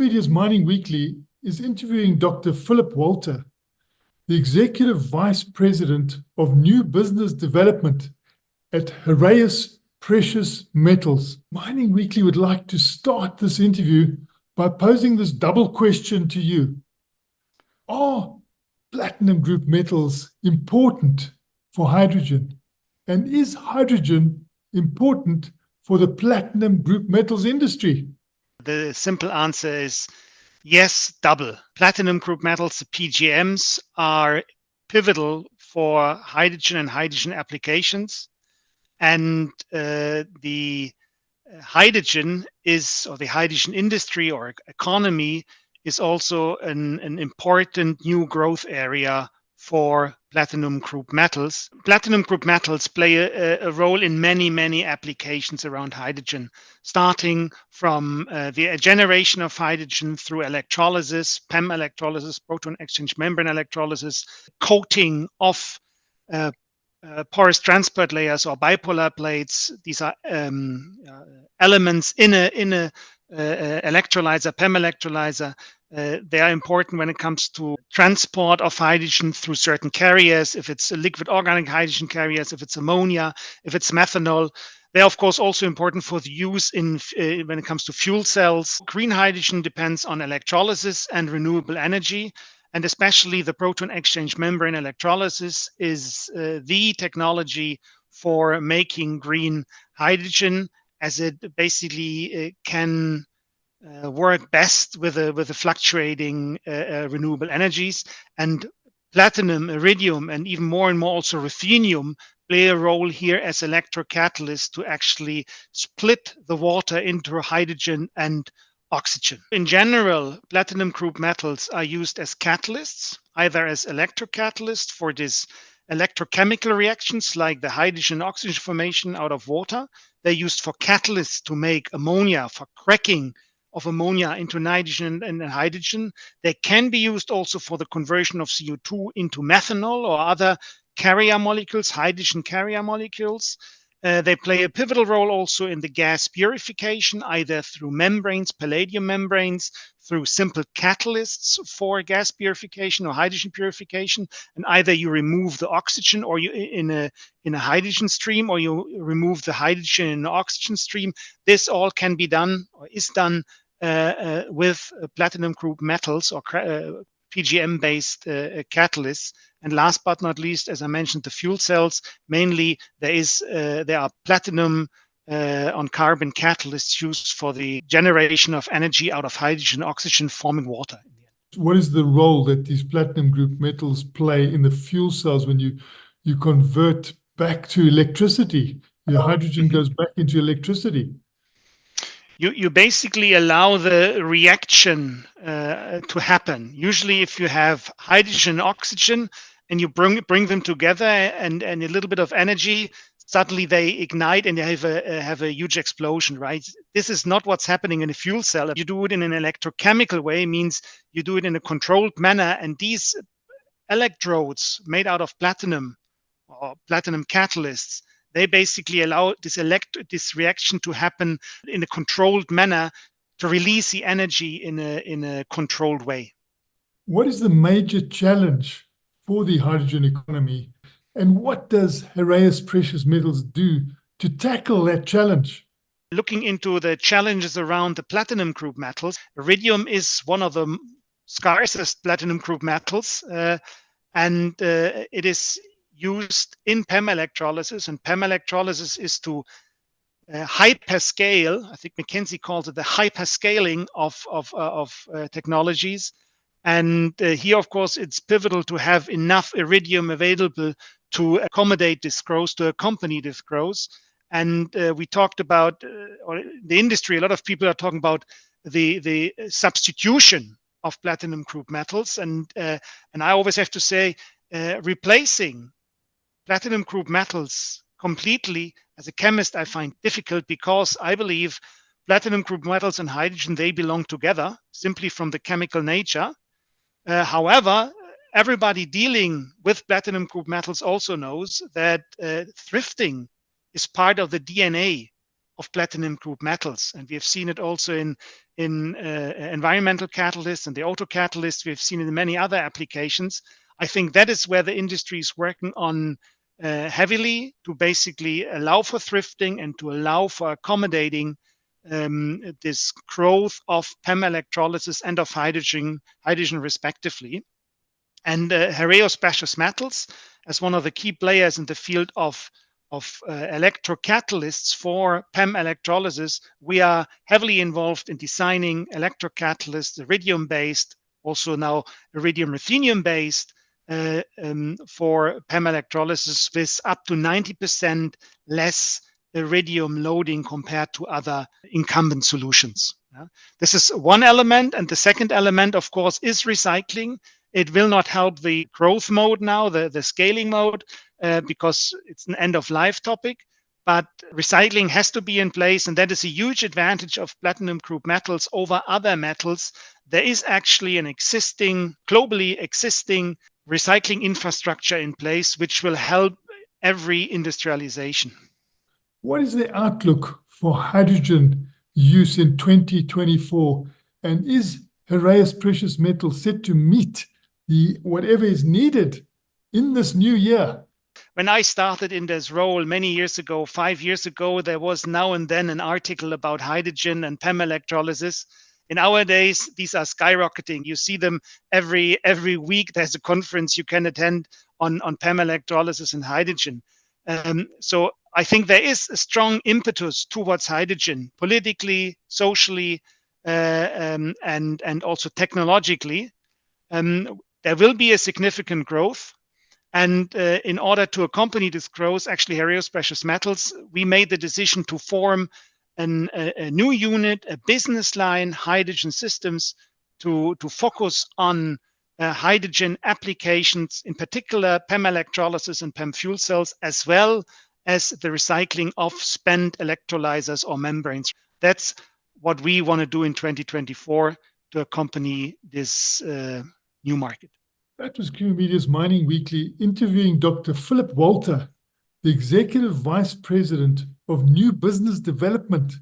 Indonesia's Mining Weekly is interviewing Dr. Philip Walter, the Executive Vice President of New Business Development at Heraeus Precious Metals. Mining Weekly would like to start this interview by posing this double question to you. Are platinum group metals important for hydrogen? And is hydrogen important for the platinum group metals industry? The simple answer is yes, double. Platinum group metals, the PGMs, are pivotal for hydrogen and hydrogen applications. And the hydrogen or the hydrogen industry or economy is also an important new growth area for platinum group metals. Platinum group metals play a role in many applications around hydrogen, starting from the generation of hydrogen through electrolysis, PEM electrolysis, proton exchange membrane electrolysis, coating of porous transport layers or bipolar plates. These are elements in a electrolyzer, PEM electrolyzer. They are important when it comes to transport of hydrogen through certain carriers, if it's a liquid organic hydrogen carriers, if it's ammonia, if it's methanol. They're, of course, also important for the use in when it comes to fuel cells. Green hydrogen depends on electrolysis and renewable energy, and especially the proton exchange membrane electrolysis is the technology for making green hydrogen, as it basically can work best with the fluctuating renewable energies. And platinum, iridium, and even more and more also ruthenium play a role here as electrocatalysts to actually split the water into hydrogen and oxygen. In general, platinum group metals are used as catalysts, either as electrocatalysts for this electrochemical reactions like the hydrogen oxygen formation out of water. They're used for catalysts to make ammonia, for cracking of ammonia into nitrogen and hydrogen. They can be used also for the conversion of CO2 into methanol or other carrier molecules, hydrogen carrier molecules. They play a pivotal role also in the gas purification, either through membranes, palladium membranes, through simple catalysts for gas purification or hydrogen purification. And either you remove the oxygen or you in a hydrogen stream, or you remove the hydrogen in an oxygen stream. This all can be done or is done with platinum group metals or PGM-based catalysts. And last but not least, as I mentioned, the fuel cells, mainly there are platinum on carbon catalysts used for the generation of energy out of hydrogen, oxygen forming water. What is the role that these platinum group metals play in the fuel cells when you convert back to electricity? Your hydrogen goes back into electricity. You basically allow the reaction to happen. Usually if you have hydrogen and oxygen and you bring them together and a little bit of energy, suddenly they ignite and they have a huge explosion, right? This is not what's happening in a fuel cell. If you do it in an electrochemical way, means you do it in a controlled manner, and these electrodes made out of platinum or platinum catalysts, they basically allow this reaction to happen in a controlled manner to release the energy in a controlled way. What is the major challenge for the hydrogen economy, and what does Heraeus Precious Metals do to tackle that challenge? Looking into the challenges around the platinum group metals, iridium is one of the scarcest platinum group metals, and it is used in PEM electrolysis, and PEM electrolysis is to hyperscale. I think McKinsey calls it the hyperscaling of technologies. And here, of course, it's pivotal to have enough iridium available to accommodate this growth, to accompany this growth. And we talked about, or the industry, a lot of people are talking about the substitution of platinum group metals. And I always have to say, replacing platinum group metals completely as a chemist I find difficult, because I believe platinum group metals and hydrogen, they belong together simply from the chemical nature. However, everybody dealing with platinum group metals also knows that thrifting is part of the DNA of platinum group metals. And we have seen it also in environmental catalysts and the auto catalysts. We've seen it in many other applications. I think that is where the industry is working on heavily to basically allow for thrifting and to allow for accommodating this growth of PEM electrolysis and of hydrogen respectively. And Heraeus Precious Metals, as one of the key players in the field of electrocatalysts for PEM electrolysis, we are heavily involved in designing electrocatalysts, iridium-based, also now iridium-ruthenium-based, for PEM electrolysis with up to 90% less iridium loading compared to other incumbent solutions. This is one element. And the second element, of course, is recycling. It will not help the growth mode now, the scaling mode, because it's an end-of-life topic. But recycling has to be in place, and that is a huge advantage of platinum group metals over other metals. There is actually an globally existing recycling infrastructure in place, which will help every industrialization. What is the outlook for hydrogen use in 2024? And is Heraeus Precious Metals set to meet whatever is needed in this new year? When I started in this role many years ago, 5 years ago, there was now and then an article about hydrogen and PEM electrolysis. In our days, these are skyrocketing. You see them every week. There's a conference you can attend on PEM electrolysis and hydrogen. So I think there is a strong impetus towards hydrogen, politically, socially, and also technologically. There will be a significant growth. And in order to accompany this growth, actually, Heraeus Precious Metals, we made the decision to form a new unit, a business line, hydrogen systems, to focus on hydrogen applications, in particular PEM electrolysis and PEM fuel cells, as well as the recycling of spent electrolyzers or membranes. That's what we want to do in 2024 to accompany this new market. That was Q Media's Mining Weekly, interviewing Dr. Philip Walter, the Executive Vice President of New Business Development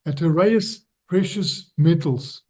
at Heraeus Precious Metals.